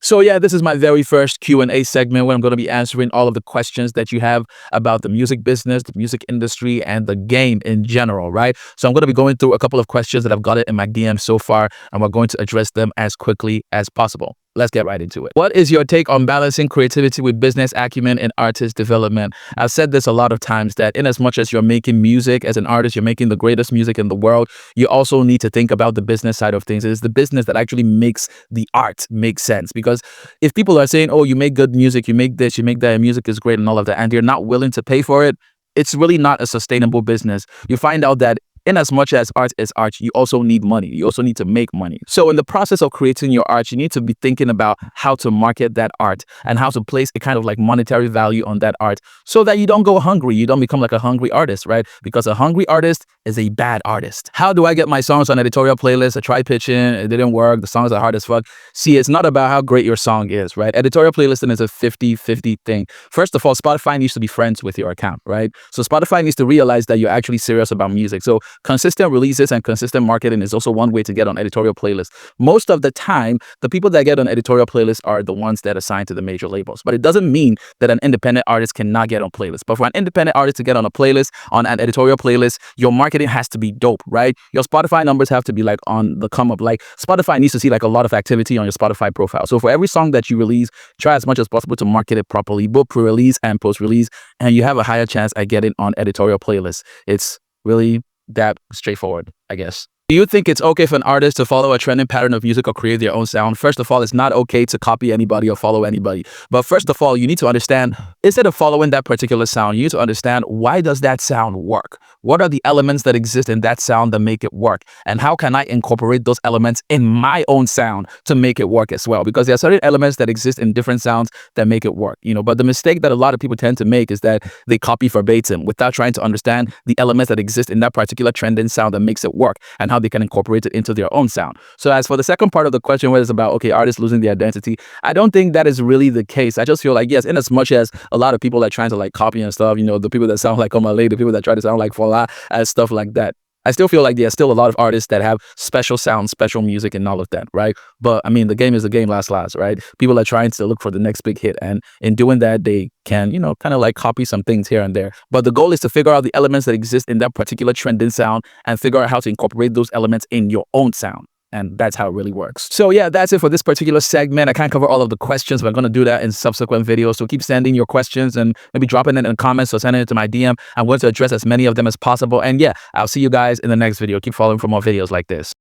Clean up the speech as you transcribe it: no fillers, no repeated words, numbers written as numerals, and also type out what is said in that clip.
So yeah, this is my very first Q&A segment where I'm going to be answering all of the questions that you have about the music business, the music industry, and the game in general, right? So I'm going to be going through a couple of questions that I've got in my DM so far, and we're going to address them as quickly as possible. Let's get right into it. What is your take on balancing creativity with business acumen in artist development? I've said this a lot of times that in as much as you're making music as an artist, you're making the greatest music in the world, you also need to think about the business side of things. It is the business that actually makes the art make sense. Because if people are saying, oh, you make good music, you make this, you make that, and music is great and all of that, and you're not willing to pay for it, it's really not a sustainable business. You find out that in as much as art is art, you also need money. You also need to make money. So in the process of creating your art, you need to be thinking about how to market that art and how to place a kind of like monetary value on that art so that you don't go hungry. You don't become like a hungry artist, right? Because a hungry artist is a bad artist. How do I get my songs on editorial playlists? I tried pitching, it didn't work. The songs are hard as fuck. See, it's not about how great your song is, right? Editorial playlisting is a 50-50 thing. First of all, Spotify needs to be friends with your account, right? So Spotify needs to realize that you're actually serious about music. So consistent releases and consistent marketing is also one way to get on editorial playlists. Most of the time, the people that get on editorial playlists are the ones that are signed to the major labels. But it doesn't mean that an independent artist cannot get on playlists. But for an independent artist to get on a playlist, on an editorial playlist, your marketing has to be dope, right? Your Spotify numbers have to be like on the come up. Like Spotify needs to see like a lot of activity on your Spotify profile. So for every song that you release, try as much as possible to market it properly, both pre-release and post-release, and you have a higher chance at getting on editorial playlists. It's really that straightforward, I guess. Do you think it's okay for an artist to follow a trending pattern of music or create their own sound? First of all, it's not okay to copy anybody or follow anybody. But first of all, you need to understand, instead of following that particular sound, you need to understand, why does that sound work? What are the elements that exist in that sound that make it work? And how can I incorporate those elements in my own sound to make it work as well? Because there are certain elements that exist in different sounds that make it work, but the mistake that a lot of people tend to make is that they copy verbatim without trying to understand the elements that exist in that particular trending sound that makes it work and how they can incorporate it into their own sound. So as for the second part of the question, where it's about, okay, artists losing their identity, I don't think that is really the case. I just feel like, yes, in as much as a lot of people are trying to like copy and stuff, the people that sound like Omale, the people that try to sound like Fola and stuff like that, I still feel like there's still a lot of artists that have special sounds, special music and all of that, right? But I mean, the game is the game, last, right? People are trying to look for the next big hit, and in doing that, they can, kind of like copy some things here and there. But the goal is to figure out the elements that exist in that particular trending sound and figure out how to incorporate those elements in your own sound. And that's how it really works. So yeah, that's it for this particular segment. I can't cover all of the questions, but I'm going to do that in subsequent videos. So keep sending your questions and maybe dropping it in the comments or sending it to my DM. I'm going to address as many of them as possible. And yeah, I'll see you guys in the next video. Keep following for more videos like this.